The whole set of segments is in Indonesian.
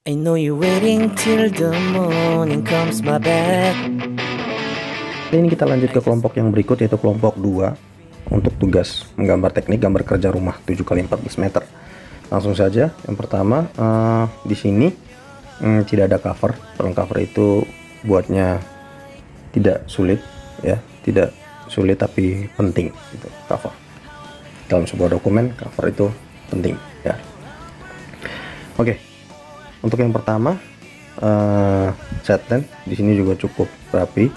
I know you waiting till the morning comes my bed. Ini kita lanjut ke kelompok yang berikut, yaitu kelompok 2 untuk tugas menggambar teknik gambar kerja rumah 7x14 meter. Langsung saja, yang pertama di sini tidak ada cover. Front cover itu buatnya tidak sulit ya, tidak sulit tapi penting gitu. Cover dalam sebuah dokumen, cover itu penting ya. Oke, untuk yang pertama setline di sini juga cukup rapi,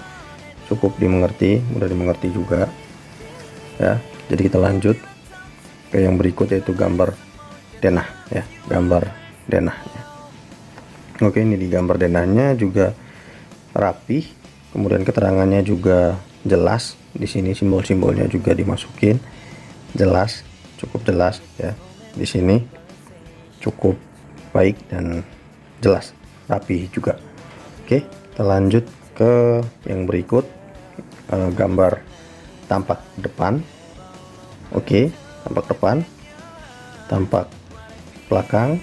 cukup dimengerti, mudah dimengerti juga ya. Jadi kita lanjut ke yang berikut, yaitu gambar denah ya, gambar denahnya. Oke, ini di gambar denahnya juga rapi, kemudian keterangannya juga jelas. Di sini simbol-simbolnya juga dimasukin jelas, cukup jelas ya. Di sini cukup baik dan jelas, rapi juga. Oke, kita lanjut ke yang berikut, gambar tampak depan. Oke, tampak depan, tampak belakang,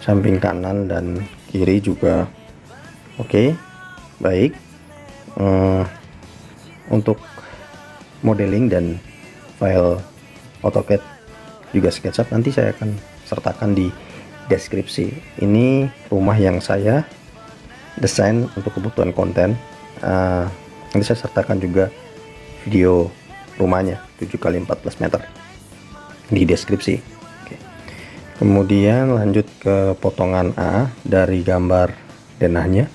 samping kanan dan kiri juga. Oke, baik. Untuk modeling dan file AutoCAD juga SketchUp nanti saya akan sertakan di deskripsi. Ini rumah yang saya desain untuk kebutuhan konten. Nanti saya sertakan juga video rumahnya 7x14 meter di deskripsi. Oke. Kemudian lanjut ke potongan A dari gambar denahnya,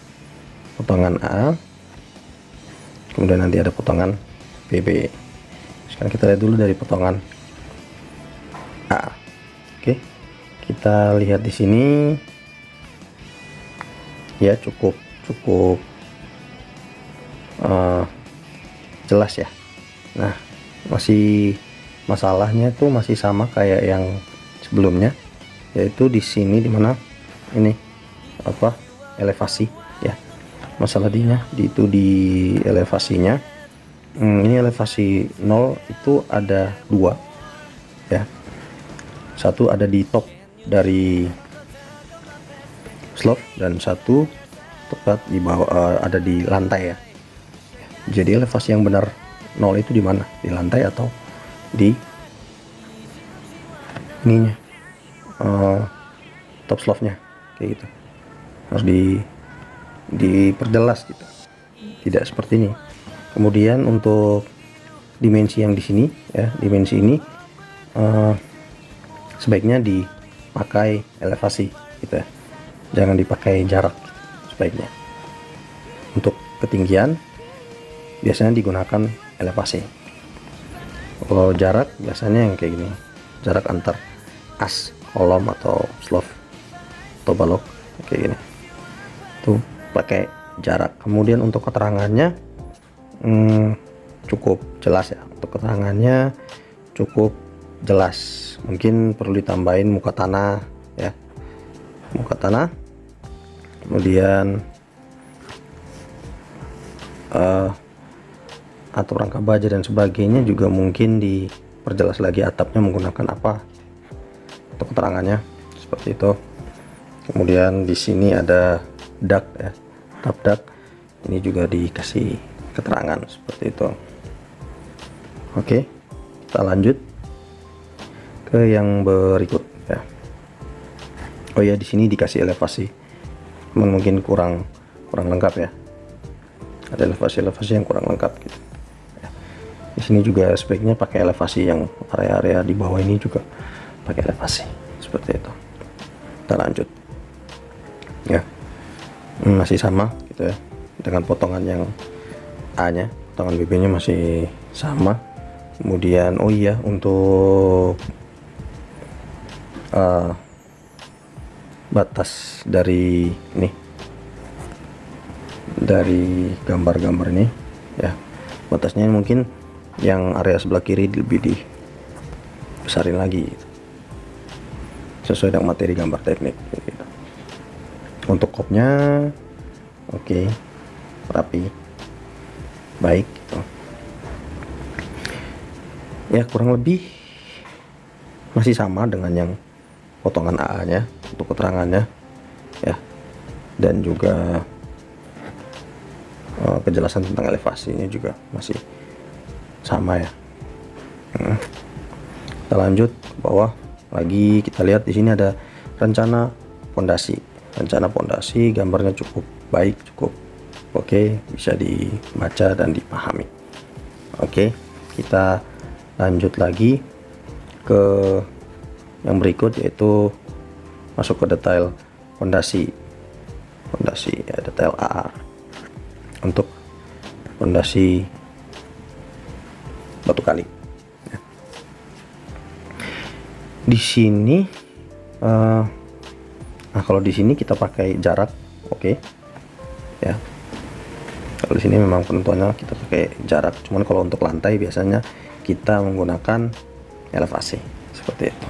potongan A, kemudian nanti ada potongan BB. Sekarang kita lihat dulu dari potongan A. Oke, kita lihat di sini ya, cukup jelas ya. Nah, masih masalahnya tuh masih sama kayak yang sebelumnya, yaitu di sini dimana ini apa, elevasi ya. Masalah di elevasinya. Ini elevasi 0 itu ada 2 ya. Satu ada di top dari slope dan satu tepat di bawah, ada di lantai ya. Jadi elevasi yang benar 0 itu di mana? Di lantai atau di ininya, top slope-nya kayak gitu. Harus diperjelas gitu. Tidak seperti ini. Kemudian untuk dimensi yang di sini ya, dimensi ini sebaiknya dipakai elevasi gitu ya. Jangan dipakai jarak sebaiknya. Untuk ketinggian biasanya digunakan elevasi. Kalau jarak biasanya yang kayak gini, jarak antar as kolom atau slope atau balok kayak gini, itu pakai jarak. Kemudian untuk keterangannya cukup jelas ya. Untuk keterangannya cukup jelas. Mungkin perlu ditambahin muka tanah ya, muka tanah. Kemudian atau rangka baja dan sebagainya juga mungkin diperjelas lagi, atapnya menggunakan apa untuk keterangannya seperti itu. Kemudian di sini ada dak ya, atap dak, ini juga dikasih keterangan seperti itu. Oke, kita lanjut ke yang berikut ya. Oh ya, di sini dikasih elevasi, mungkin kurang lengkap ya. Ada elevasi yang kurang lengkap gitu. Di sini juga sebaiknya pakai elevasi, yang area-area di bawah ini juga pakai elevasi seperti itu. Kita lanjut ya, masih sama gitu ya, dengan potongan yang A nya, potongan BB nya masih sama. Kemudian oh iya, untuk batas dari ini, dari gambar-gambar ini ya, batasnya mungkin yang area sebelah kiri lebih dibesarin lagi gitu, sesuai dengan materi gambar teknik gitu. Untuk kopnya oke, rapi, baik gitu. Ya, kurang lebih masih sama dengan yang potongan AA nya untuk keterangannya dan juga kejelasan tentang elevasinya juga masih sama ya. Kita lanjut ke bawah lagi, kita lihat di sini ada rencana pondasi. Rencana pondasi gambarnya cukup baik, cukup oke, bisa dibaca dan dipahami. Oke, kita lanjut lagi ke yang berikut, yaitu masuk ke detail pondasi ya, detail AA untuk pondasi batu kali. Di sini nah kalau di sini kita pakai jarak, oke ya. Kalau di sini memang penentuannya kita pakai jarak, cuman kalau untuk lantai biasanya kita menggunakan elevasi seperti itu.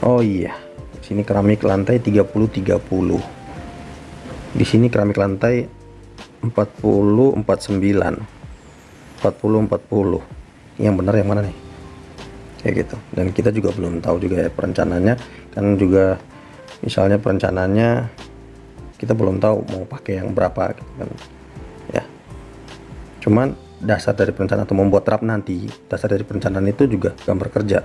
Oh iya, di sini keramik lantai 30-30. Di sini keramik lantai 40-49. 40-40. Yang benar yang mana nih? Kayak gitu. Dan kita juga belum tahu juga ya perencanaannya, kan juga misalnya perencanaannya kita belum tahu mau pakai yang berapa gitu kan ya. Cuman dasar dari perencanaan atau membuat rap nanti, dasar dari perencanaan itu juga gambar kerja.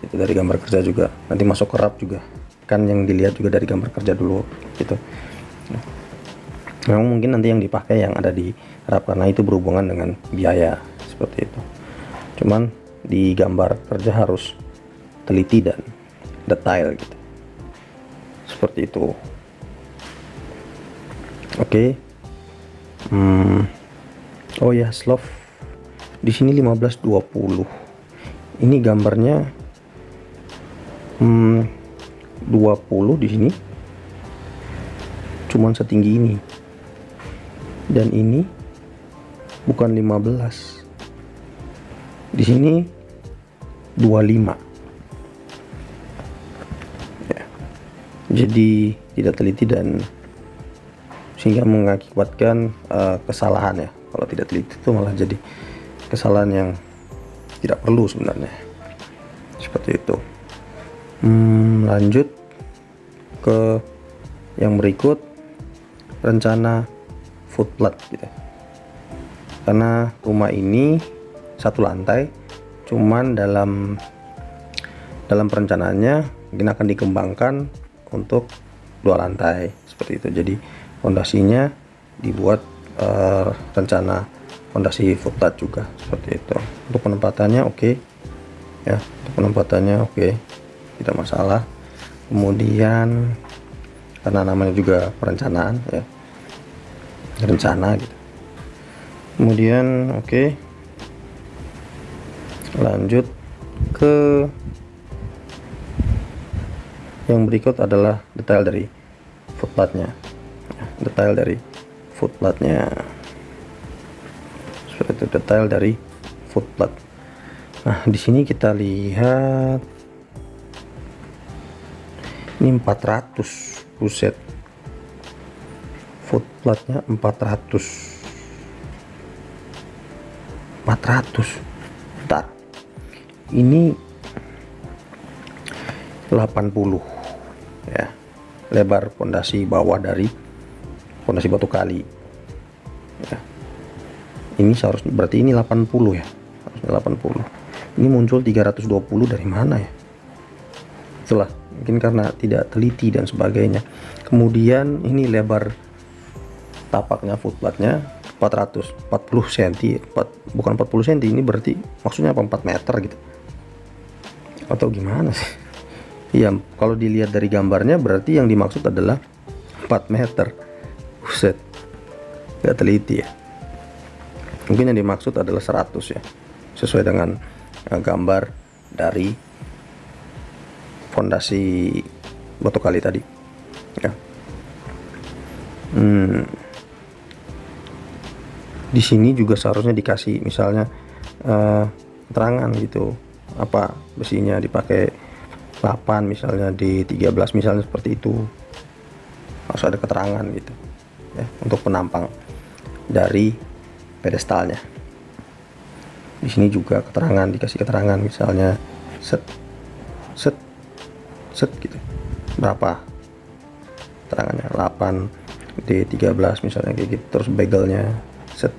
Itu dari gambar kerja juga nanti masuk ke rap juga kan, yang dilihat juga dari gambar kerja dulu gitu. Memang mungkin nanti yang dipakai yang ada di rap karena itu berhubungan dengan biaya seperti itu. Cuman di gambar kerja harus teliti dan detail gitu. Seperti itu. Oke. Oh ya, slope di sini 15-20. Ini gambarnya 20 di sini. Cuman setinggi ini. Dan ini bukan 15. Di sini 25. Ya. Jadi tidak teliti dan sehingga mengakibatkan kesalahan ya. Kalau tidak teliti itu malah jadi kesalahan yang tidak perlu sebenarnya. Seperti itu. Lanjut ke yang berikut, rencana footplat gitu. Karena rumah ini satu lantai, cuman dalam perencanaannya mungkin akan dikembangkan untuk 2 lantai seperti itu. Jadi fondasinya dibuat rencana fondasi footplat juga seperti itu. Untuk penempatannya oke ya, untuk penempatannya oke, tidak masalah. Kemudian karena namanya juga perencanaan ya, rencana gitu. Kemudian oke, lanjut ke yang berikut adalah detail dari footplatnya. Detail dari footplatnya seperti itu, detail dari footplat. Nah di sini kita lihat ini 400, buset, footplatnya 400. Bentar, ini 80 ya, lebar pondasi bawah dari pondasi batu kali ya. Ini seharusnya berarti ini 80 ya, harusnya 80. Ini muncul 320 dari mana ya? Itulah mungkin karena tidak teliti dan sebagainya. Kemudian ini lebar tapaknya footplatnya 40 cm, bukan 40 cm, ini berarti maksudnya apa, 4 meter gitu atau gimana sih? Iya, kalau dilihat dari gambarnya berarti yang dimaksud adalah 4 meter. Buset, gak teliti ya. Mungkin yang dimaksud adalah 100 ya, sesuai dengan gambar dari fondasi batu kali tadi ya. Di sini juga seharusnya dikasih misalnya keterangan gitu, apa besinya dipakai 8 misalnya, di 13 misalnya, seperti itu harus ada keterangan gitu ya, untuk penampang dari pedestalnya. Di sini juga keterangan, dikasih keterangan misalnya set gitu berapa keterangannya 8 D13 misalnya kayak gitu. Terus begelnya set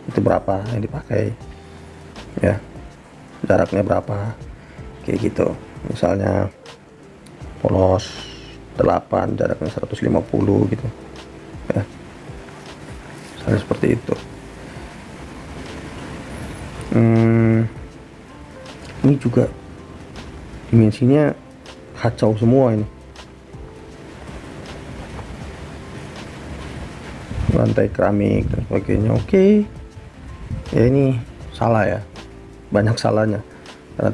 itu berapa yang dipakai ya, jaraknya berapa kayak gitu. Misalnya polos 8 jaraknya 150 gitu ya, misalnya seperti itu. Ini juga dimensinya kacau semua ini, lantai keramik dan sebagainya. Oke, ya ini salah ya, banyak salahnya karena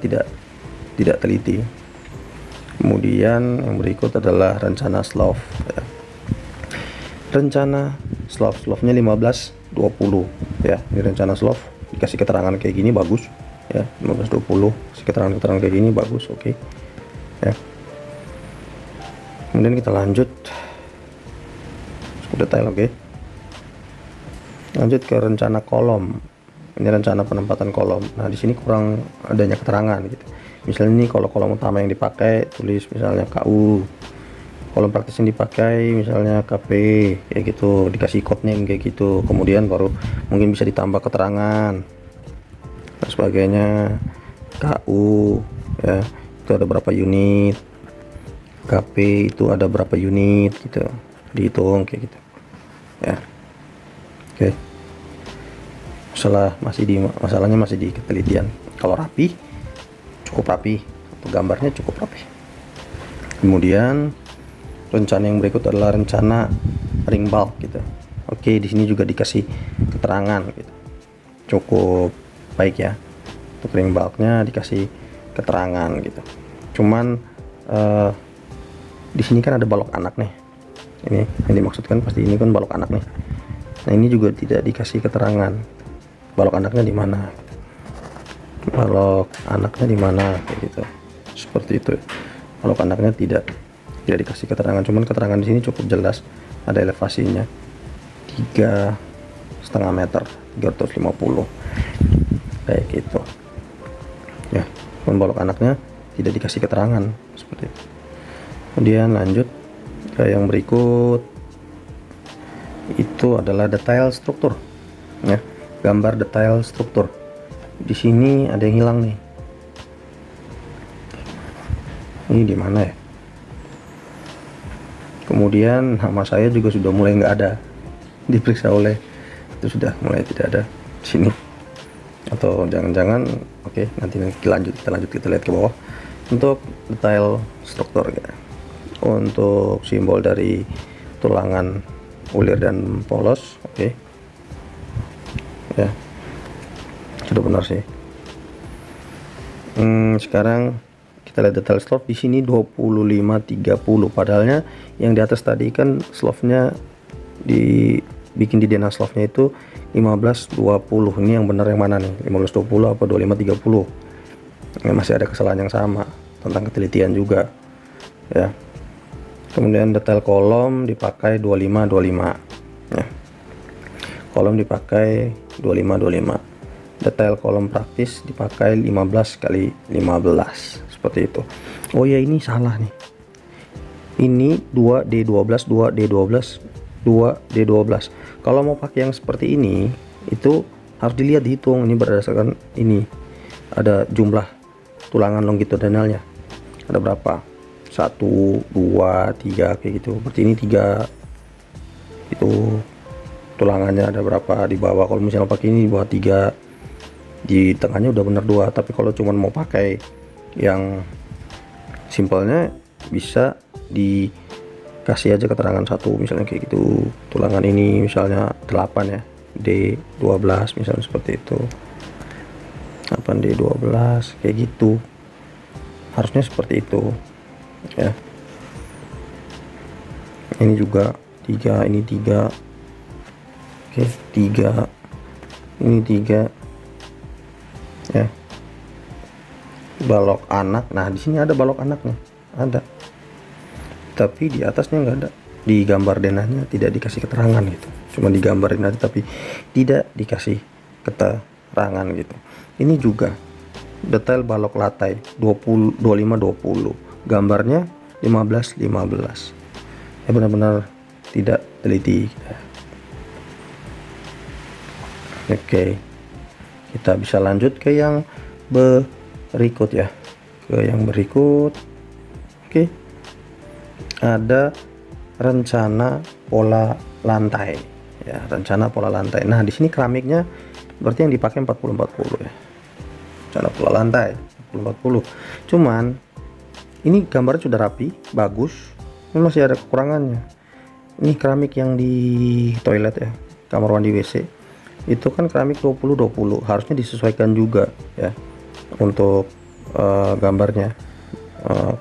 tidak teliti. Kemudian yang berikut adalah rencana slope ya. Rencana slope-nya 15-20 ya. Ini rencana slope dikasih keterangan kayak gini bagus ya, 15-20 kasih keterangan kayak gini bagus. Oke ya. Kemudian kita lanjut ke detail. Oke, lanjut ke rencana kolom. Ini rencana penempatan kolom. Nah di sini kurang adanya keterangan gitu. Misalnya ini kalau kolom utama yang dipakai tulis misalnya KU, kolom praktis yang dipakai misalnya KP kayak gitu, dikasih code name kayak gitu. Kemudian baru mungkin bisa ditambah keterangan dan sebagainya. KU ya itu ada berapa unit, KP itu ada berapa unit gitu, dihitung kayak gitu ya. Oke, masalahnya masih di ketelitian. Kalau rapi, cukup rapi, atau gambarnya cukup rapi. Kemudian rencana yang berikut adalah rencana ring bulk gitu. Oke, di sini juga dikasih keterangan gitu, cukup baik ya. Untuk ring bulknya dikasih keterangan gitu. Cuman di sini kan ada balok anak nih. Ini yang dimaksudkan pasti ini kan balok anak nih. Nah ini juga tidak dikasih keterangan balok anaknya di mana, balok anaknya di mana kayak gitu. Seperti itu. Balok anaknya tidak dikasih keterangan. Cuman keterangan di sini cukup jelas. Ada elevasinya 3,5 meter, 350 kayak gitu ya. Cuman balok anaknya tidak dikasih keterangan seperti itu. Kemudian lanjut ke yang berikut, itu adalah detail struktur ya, gambar detail struktur. Di sini ada yang hilang nih. Ini di mana ya? Kemudian nama saya juga sudah mulai nggak ada, diperiksa oleh itu sudah mulai tidak ada di sini. Atau jangan-jangan oke, nanti kita lanjut kita lihat ke bawah. Untuk detail struktur ya, untuk simbol dari tulangan ulir dan polos. Oke ya, sudah benar sih. Sekarang kita lihat detail slope. Di sini 25-30, padahalnya yang di atas tadi kan slope-nya dibikin di denah slope-nya itu 15-20. Ini yang benar yang mana nih, 15-20 apa 25-30? Masih ada kesalahan yang sama tentang ketelitian juga ya. Kemudian detail kolom dipakai 25-25 ya. Kolom dipakai 25-25. Detail kolom praktis dipakai 15x15 seperti itu. Oh ya, ini salah nih. Ini 2D12 2D12 2D12. Kalau mau pakai yang seperti ini itu harus dilihat, dihitung. Ini berdasarkan ini ada jumlah tulangan longitudinalnya ada berapa, 1, 2, 3 kayak gitu. Berarti ini 3 itu tulangannya ada berapa di bawah. Kalau misalnya pakai ini di bawah 3, di tengahnya udah bener 2. Tapi kalau cuman mau pakai yang simpelnya bisa dikasih aja keterangan 1 misalnya kayak gitu. Tulangan ini misalnya 8 ya, D12 misalnya seperti itu, 8D12 kayak gitu. Harusnya seperti itu ya. Ini juga 3, ini 3. Oke, 3, ini 3 ya. Balok anak, nah di sini ada balok anaknya, ada, tapi di atasnya nggak ada. Di gambar denahnya tidak dikasih keterangan gitu, cuma digambarin aja tapi tidak dikasih keterangan gitu. Ini juga detail balok latai 25-20, gambarnya 15-15. benar-benar tidak teliti. Oke, kita bisa lanjut ke yang berikut ya, Oke, ada rencana pola lantai ya, Nah, di sini keramiknya berarti yang dipakai 40-40 ya, rencana pola lantai 40-40. Cuman ini gambarnya sudah rapi, bagus, ini masih ada kekurangannya. Ini keramik yang di toilet ya, kamar mandi WC, itu kan keramik 20-20, harusnya disesuaikan juga ya untuk gambarnya.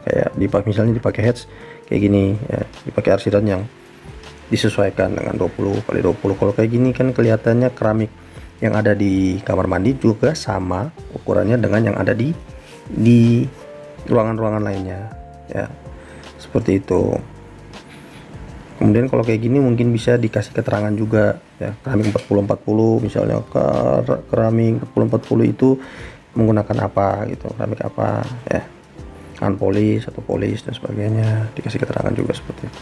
Kayak misalnya dipakai heads kayak gini ya, dipakai arsiran yang disesuaikan dengan 20x20. Kalau kayak gini kan kelihatannya keramik yang ada di kamar mandi juga sama ukurannya dengan yang ada di ruangan-ruangan lainnya ya, seperti itu. Kemudian kalau kayak gini mungkin bisa dikasih keterangan juga ya, keramik 40-40 misalnya, keramik 40-40 itu menggunakan apa gitu, keramik apa ya, unpolished atau polished dan sebagainya, dikasih keterangan juga seperti itu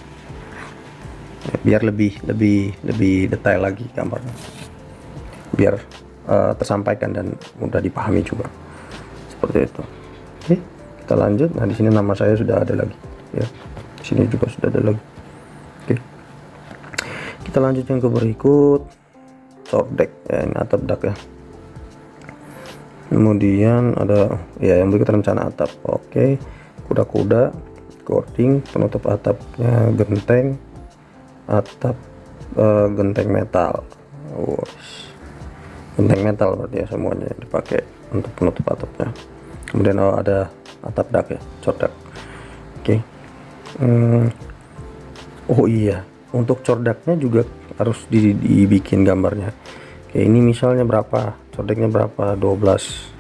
ya, biar lebih detail lagi gambarnya, biar tersampaikan dan mudah dipahami juga, seperti itu. Oke, kita lanjut. Nah, di sini nama saya sudah ada lagi ya, di sini juga sudah ada lagi. Oke, kita lanjut yang ke berikut, cordek ya, ini atap dak ya. Kemudian ada ya yang berikut rencana atap. Oke, kuda-kuda, cording, penutup atapnya genteng, atap genteng metal. Genteng metal berarti ya semuanya dipakai untuk penutup atapnya. Kemudian ada atap dak ya, cordak. Oke. Oh iya, untuk cordaknya juga harus dibikin gambarnya. Kayak ini misalnya berapa, cordeknya berapa, 12,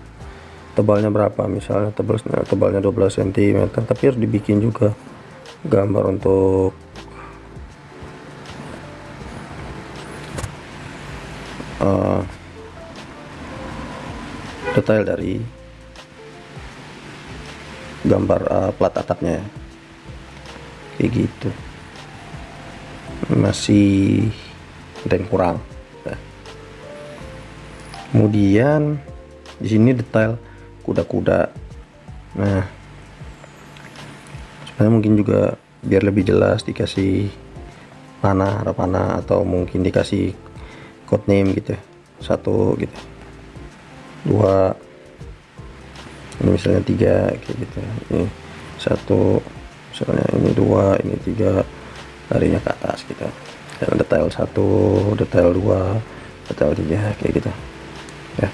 tebalnya berapa, misalnya tebalnya 12 cm, tapi harus dibikin juga gambar untuk detail dari gambar plat atapnya kayak gitu. Masih ada yang kurang ya. Kemudian di sini detail kuda-kuda. Nah, sebenarnya mungkin juga biar lebih jelas dikasih panah atau mungkin dikasih code name gitu ya, 1 gitu, 2, ini misalnya 3 kayak gitu, ini 1 misalnya, ini 2, ini 3, larinya ke atas gitu, dan detail 1, detail 2, detail 3 kayak gitu ya,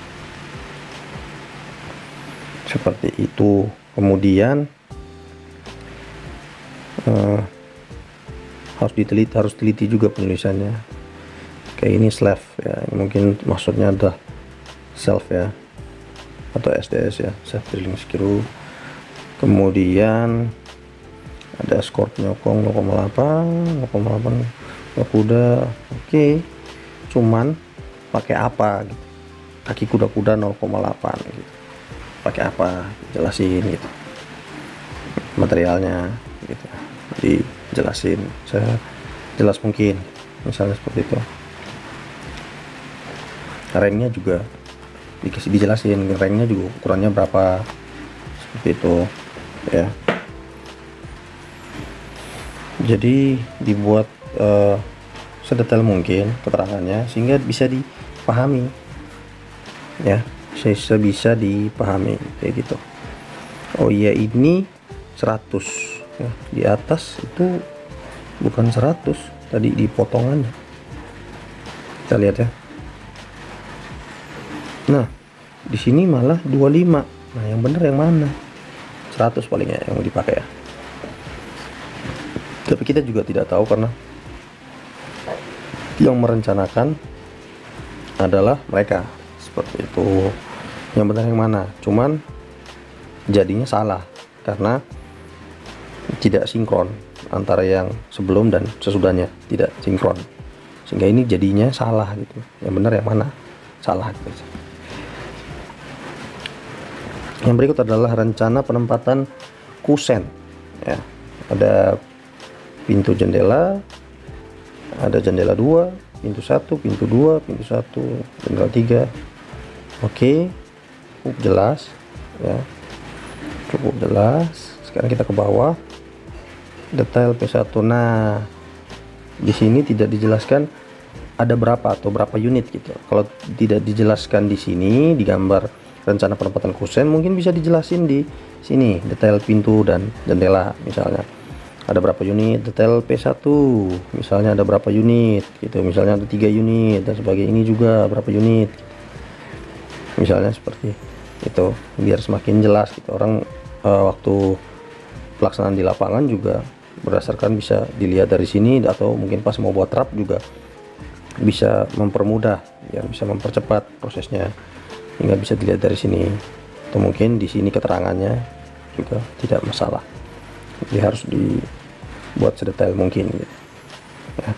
seperti itu. Kemudian harus teliti juga penulisannya. Kayak ini slave ya, ini mungkin maksudnya ada self ya, atau SDS ya, self drilling screw. Kemudian ada skor nyokong 0,8 kuda. Oke, cuman pakai apa gitu, kaki kuda-kuda 0,8 gitu, pakai apa, jelasin gitu materialnya gitu, dijelasin saya jelas mungkin, misalnya seperti itu. Ringnya juga dijelasin, ringnya juga ukurannya berapa, seperti itu ya. Jadi dibuat sedetail mungkin keterangannya sehingga bisa dipahami ya, bisa dipahami kayak gitu. Oh iya, ini 100 ya, di atas itu bukan 100 tadi di potongannya, kita lihat ya. Nah, di sini malah 25. Nah, yang benar yang mana? 100 palingnya yang dipakai ya. Tapi kita juga tidak tahu karena yang merencanakan adalah mereka, seperti itu. Yang benar yang mana? Cuman jadinya salah karena tidak sinkron antara yang sebelum dan sesudahnya, tidak sinkron, sehingga ini jadinya salah gitu. Yang benar yang mana? Salah gitu. Yang berikut adalah rencana penempatan kusen ya. Ada pintu jendela, ada jendela 2, pintu 1, pintu 2, pintu 1, jendela 3. Oke, cukup jelas ya, cukup jelas. Sekarang kita ke bawah, detail P1. Nah, di sini tidak dijelaskan ada berapa atau berapa unit gitu. Kalau tidak dijelaskan di sini di gambar rencana penempatan kusen, mungkin bisa dijelasin di sini detail pintu dan jendela, misalnya ada berapa unit, detail P1 misalnya ada berapa unit gitu, misalnya ada 3 unit dan sebagainya. Ini juga berapa unit misalnya, seperti itu, biar semakin jelas gitu. Orang waktu pelaksanaan di lapangan juga berdasarkan bisa dilihat dari sini, atau mungkin pas mau buat trap juga bisa mempermudah, biar bisa mempercepat prosesnya hingga bisa dilihat dari sini, atau mungkin di sini keterangannya juga tidak masalah. Jadi harus dibuat sedetail mungkin gitu ya.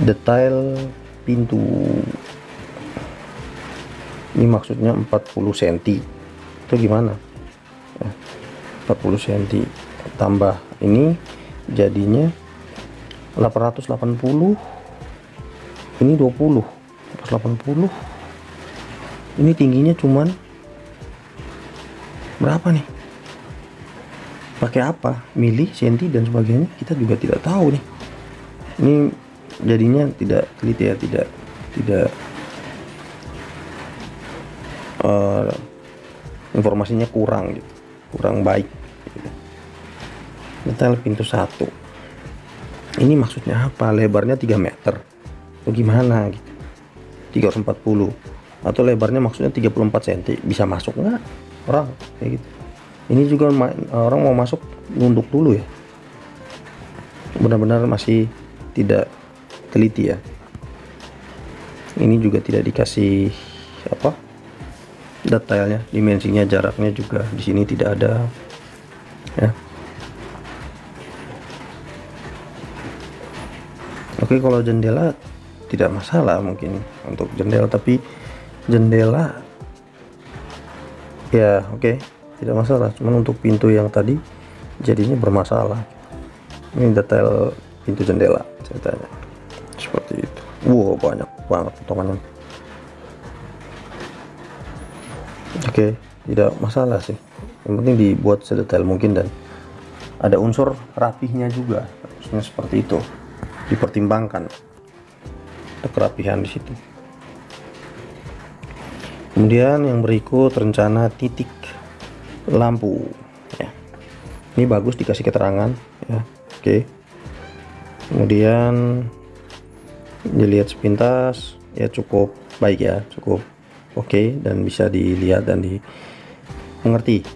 Detail pintu ini maksudnya 40 cm itu gimana ya, 40 cm tambah ini jadinya 880, ini 20, 880, ini tingginya cuman berapa nih, pakai apa, mili, senti dan sebagainya, kita juga tidak tahu nih. Ini jadinya tidak teliti ya, tidak informasinya kurang gitu, kurang baik gitu. Detail pintu 1 ini maksudnya apa, lebarnya 3 meter atau gimana gitu, 340, atau lebarnya maksudnya 34 cm, bisa masuk nggak orang kayak gitu. Ini juga orang mau masuk nunduk dulu ya, benar-benar masih tidak teliti ya. Ini juga tidak dikasih apa detailnya, dimensinya, jaraknya juga di sini tidak ada ya. Oke, kalau jendela tidak masalah mungkin untuk jendela, tapi jendela ya oke, tidak masalah. Cuman untuk pintu yang tadi jadinya bermasalah. Ini detail pintu jendela ceritanya seperti itu. Wow, banyak banget potongannya. Oke, tidak masalah sih, yang penting dibuat sedetail mungkin dan ada unsur rapihnya juga, harusnya seperti itu, dipertimbangkan ada kerapihan di situ. Kemudian yang berikut rencana titik lampu ya, ini bagus dikasih keterangan ya. Oke, kemudian dilihat sepintas ya, cukup baik ya, cukup oke, dan bisa dilihat dan dimengerti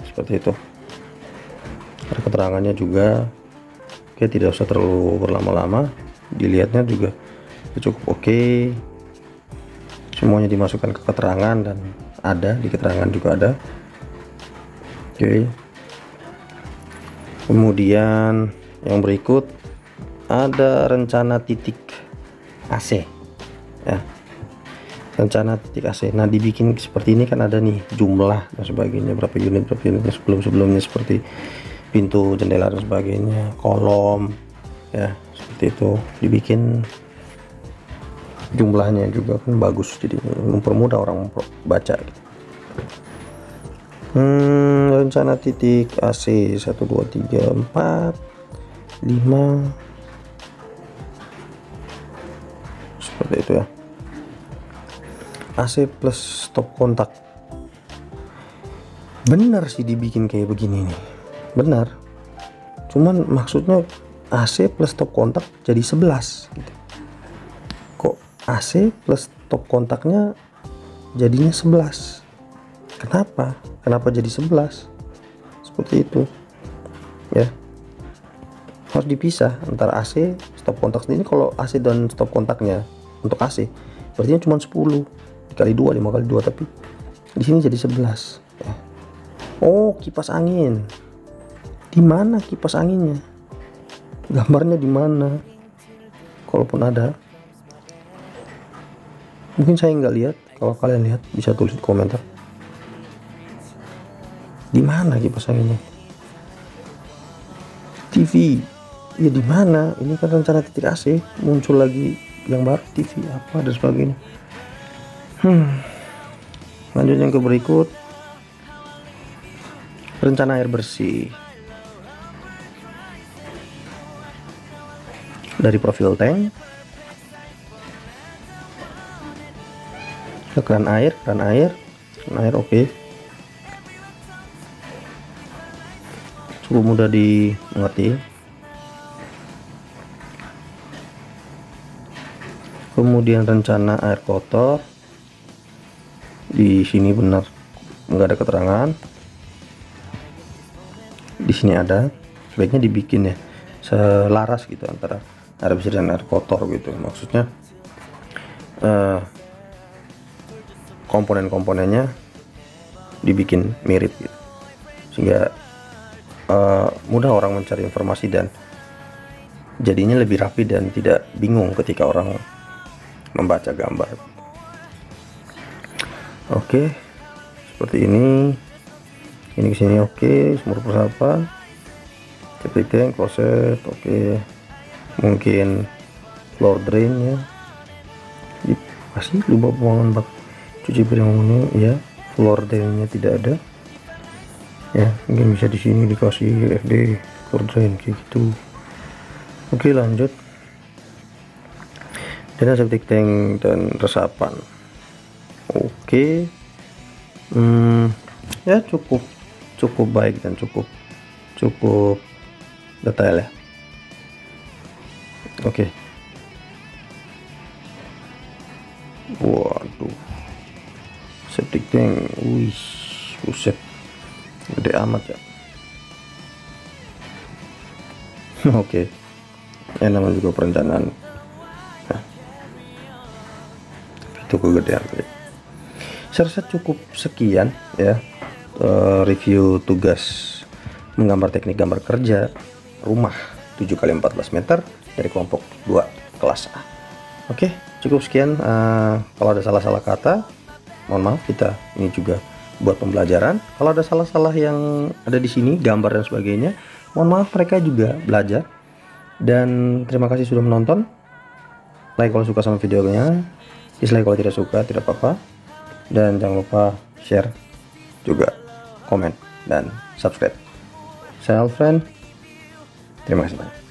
seperti itu. Ada keterangannya juga. Oke, tidak usah terlalu berlama-lama, dilihatnya juga cukup oke. Semuanya dimasukkan ke keterangan dan ada di keterangan juga ada. Oke, kemudian yang berikut ada rencana titik AC ya, rencana titik AC. Nah, dibikin seperti ini kan ada nih jumlah dan sebagainya, berapa unit sebelumnya seperti pintu, jendela dan sebagainya, kolom ya, seperti itu. Dibikin jumlahnya juga kan bagus, jadi mempermudah orang baca gitu. Rencana titik AC 1 2 3 4 5 seperti itu ya. AC plus stop kontak, benar sih dibikin kayak begini nih, benar. Cuman maksudnya AC plus stop kontak jadi 11 gitu. Kok AC plus stop kontaknya jadinya 11? Kenapa jadi 11? Seperti itu ya, harus dipisah antara AC stop kontak sendiri. Kalau AC dan stop kontaknya untuk AC berarti cuma 10 dikali 2, 5 kali 2, tapi di sini jadi 11 ya. Oh, kipas angin di mana, kipas anginnya gambarnya di mana, kalaupun ada mungkin saya nggak lihat. Kalau kalian lihat bisa tulis di komentar di mana kipas anginnya. TV Ya di mana? Ini kan rencana titik AC, muncul lagi yang baru TV apa dan sebagainya. Lanjut yang ke berikut, rencana air bersih. Dari profil tank ke keran air oke. Cukup mudah dimengerti. Kemudian rencana air kotor, di sini benar nggak ada keterangan. Di sini ada, sebaiknya dibikin ya selaras gitu antara air bersih dan air kotor gitu. Maksudnya komponen-komponennya dibikin mirip gitu, sehingga mudah orang mencari informasi dan jadinya lebih rapi dan tidak bingung ketika orang membaca gambar. Oke, seperti ini kesini oke. Sumur resapan, septic tank, kloset oke. Mungkin floor drain ya, masih lubang buangan bak cuci piring ini ya. Floor drainnya tidak ada ya, mungkin bisa di sini dikasih FD floor drain kayak gitu. Oke, lanjut. Dan septic tank dan resapan oke. Ya cukup baik dan cukup detail ya. Oke. Waduh, septic tank, wih, buset, gede amat ya. Oke, yang namanya juga perencanaan. Nah, itu kegedean. Saya rasa cukup sekian ya, review tugas menggambar teknik gambar kerja rumah 7x14 meter dari kelompok 2 kelas A. Oke, cukup sekian. Kalau ada salah-salah kata, mohon maaf, kita ini juga buat pembelajaran. Kalau ada salah-salah yang ada di sini, gambar dan sebagainya, mohon maaf, mereka juga belajar. Dan terima kasih sudah menonton. Like kalau suka sama videonya, dislike kalau tidak suka, tidak apa-apa. Dan jangan lupa share juga, komen, dan subscribe. Saya Alfred, terima kasih banyak.